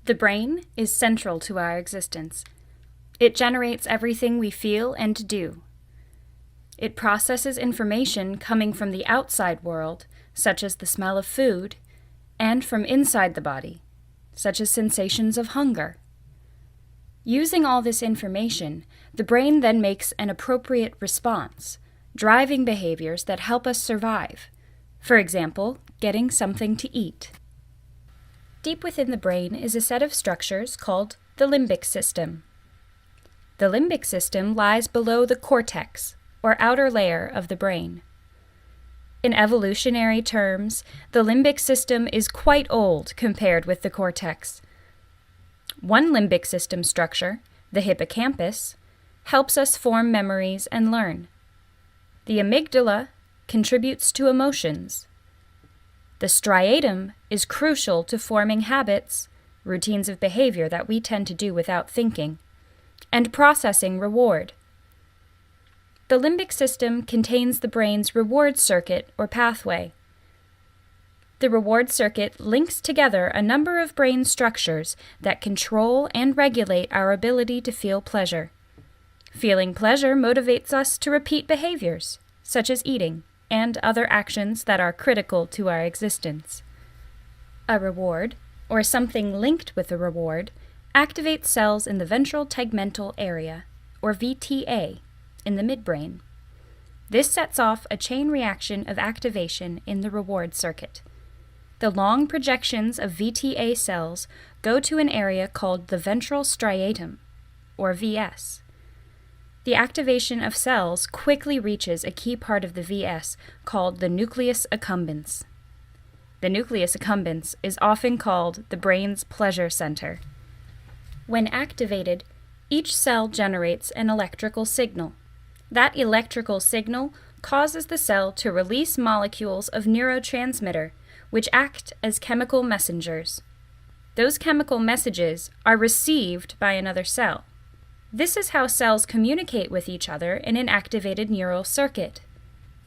The brain is central to our existence. It generates everything we feel and do. It processes information coming from the outside world, such as the smell of food, and from inside the body, such as sensations of hunger. Using all this information, the brain then makes an appropriate response, driving behaviors that help us survive. For example, getting something to eat. Deep within the brain is a set of structures called the limbic system. The limbic system lies below the cortex, or outer layer of the brain. In evolutionary terms, the limbic system is quite old compared with the cortex. One limbic system structure, the hippocampus, helps us form memories and learn. The amygdala contributes to emotions. The striatum is crucial to forming habits, routines of behavior that we tend to do without thinking, and processing reward. The limbic system contains the brain's reward circuit or pathway. The reward circuit links together a number of brain structures that control and regulate our ability to feel pleasure. Feeling pleasure motivates us to repeat behaviors, such as eating, and other actions that are critical to our existence. A reward, or something linked with a reward, activates cells in the ventral tegmental area, or VTA, in the midbrain. This sets off a chain reaction of activation in the reward circuit. The long projections of VTA cells go to an area called the ventral striatum, or VS. The activation of cells quickly reaches a key part of the VS called the nucleus accumbens. The nucleus accumbens is often called the brain's pleasure center. When activated, each cell generates an electrical signal. That electrical signal causes the cell to release molecules of neurotransmitter, which act as chemical messengers. Those chemical messages are received by another cell. This is how cells communicate with each other in an activated neural circuit.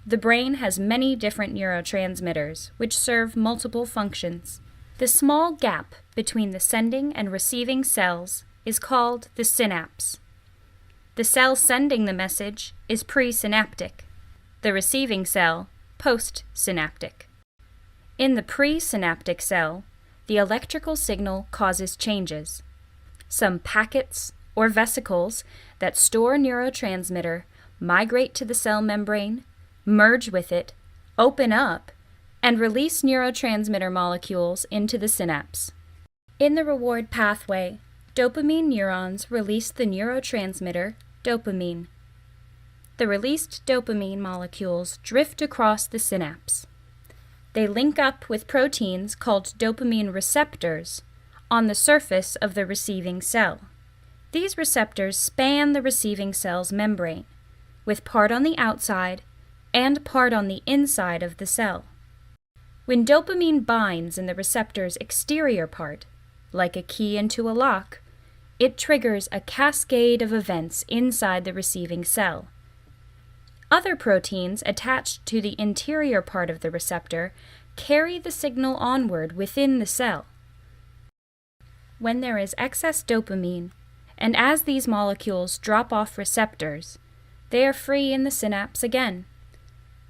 The brain has many different neurotransmitters, which serve multiple functions. The small gap between the sending and receiving cells is called the synapse. The cell sending the message is presynaptic. The receiving cell, postsynaptic. In the presynaptic cell, the electrical signal causes changes. Some packets or vesicles that store neurotransmitter migrate to the cell membrane, merge with it, open up, and release neurotransmitter molecules into the synapse. In the reward pathway, dopamine neurons release the neurotransmitter dopamine. The released dopamine molecules drift across the synapse. They link up with proteins called dopamine receptors on the surface of the receiving cell. These receptors span the receiving cell's membrane, with part on the outside and part on the inside of the cell. When dopamine binds in the receptor's exterior part, like a key into a lock, it triggers a cascade of events inside the receiving cell. Other proteins attached to the interior part of the receptor carry the signal onward within the cell. When there is excess dopamine, and as these molecules drop off receptors, they are free in the synapse again.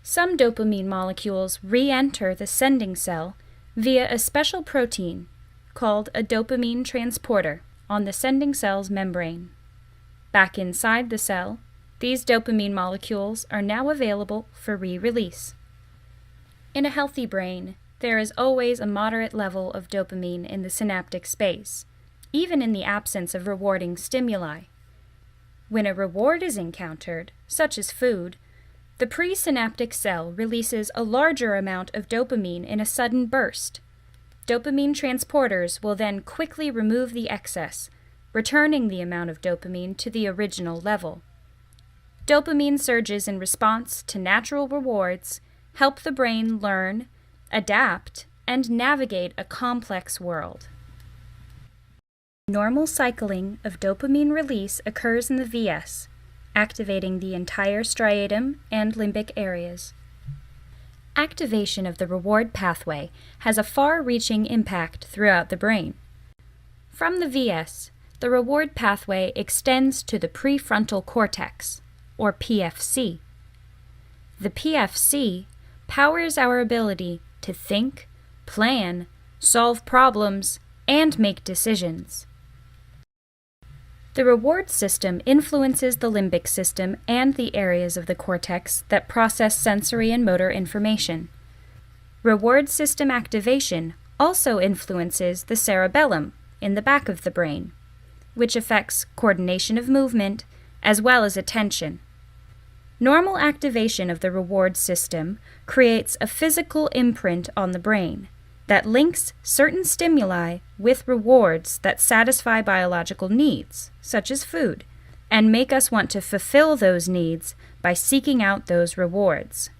Some dopamine molecules re-enter the sending cell via a special protein called a dopamine transporter on the sending cell's membrane. Back inside the cell, these dopamine molecules are now available for re-release. In a healthy brain, there is always a moderate level of dopamine in the synaptic space, even in the absence of rewarding stimuli. When a reward is encountered, such as food, the presynaptic cell releases a larger amount of dopamine in a sudden burst. Dopamine transporters will then quickly remove the excess, returning the amount of dopamine to the original level. Dopamine surges in response to natural rewards help the brain learn, adapt, and navigate a complex world. Normal cycling of dopamine release occurs in the VS, activating the entire striatum and limbic areas. Activation of the reward pathway has a far-reaching impact throughout the brain. From the VS, the reward pathway extends to the prefrontal cortex, or PFC. The PFC powers our ability to think, plan, solve problems, and make decisions. The reward system influences the limbic system and the areas of the cortex that process sensory and motor information. Reward system activation also influences the cerebellum in the back of the brain, which affects coordination of movement as well as attention. Normal activation of the reward system creates a physical imprint on the brain that links certain stimuli with rewards that satisfy biological needs, such as food, and make us want to fulfill those needs by seeking out those rewards.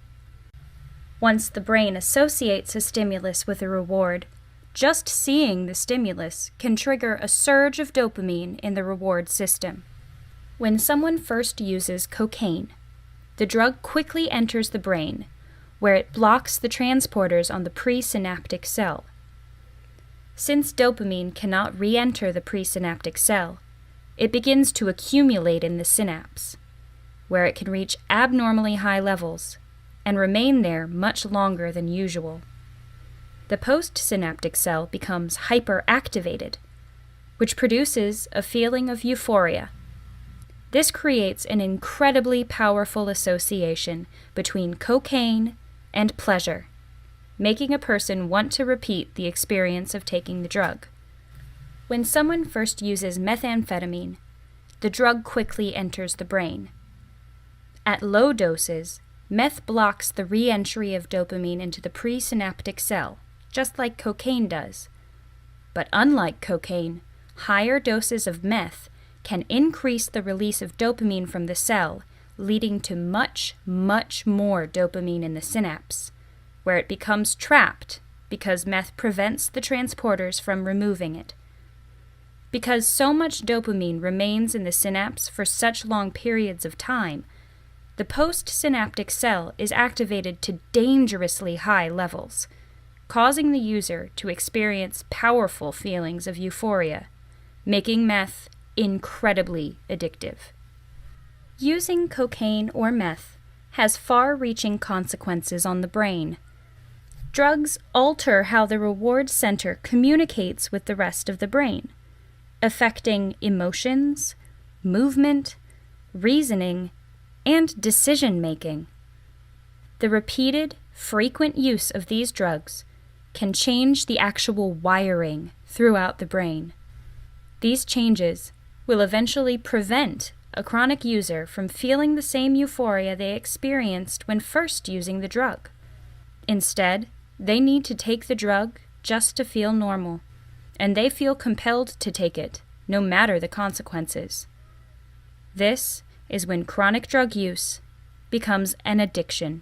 Once the brain associates a stimulus with a reward, just seeing the stimulus can trigger a surge of dopamine in the reward system. When someone first uses cocaine, the drug quickly enters the brain, where it blocks the transporters on the presynaptic cell. Since dopamine cannot re-enter the presynaptic cell, it begins to accumulate in the synapse, where it can reach abnormally high levels and remain there much longer than usual. The postsynaptic cell becomes hyperactivated, which produces a feeling of euphoria. This creates an incredibly powerful association between cocaine and pleasure, making a person want to repeat the experience of taking the drug. When someone first uses methamphetamine, the drug quickly enters the brain. At low doses, meth blocks the re-entry of dopamine into the presynaptic cell, just like cocaine does. But unlike cocaine, higher doses of meth can increase the release of dopamine from the cell, leading to much, much more dopamine in the synapse, where it becomes trapped because meth prevents the transporters from removing it. Because so much dopamine remains in the synapse for such long periods of time, the postsynaptic cell is activated to dangerously high levels, causing the user to experience powerful feelings of euphoria, making meth incredibly addictive. Using cocaine or meth has far-reaching consequences on the brain. Drugs alter how the reward center communicates with the rest of the brain, affecting emotions, movement, reasoning, and decision-making. The repeated, frequent use of these drugs can change the actual wiring throughout the brain. These changes will eventually prevent a chronic user from feeling the same euphoria they experienced when first using the drug. Instead, they need to take the drug just to feel normal, and they feel compelled to take it, no matter the consequences. This is when chronic drug use becomes an addiction.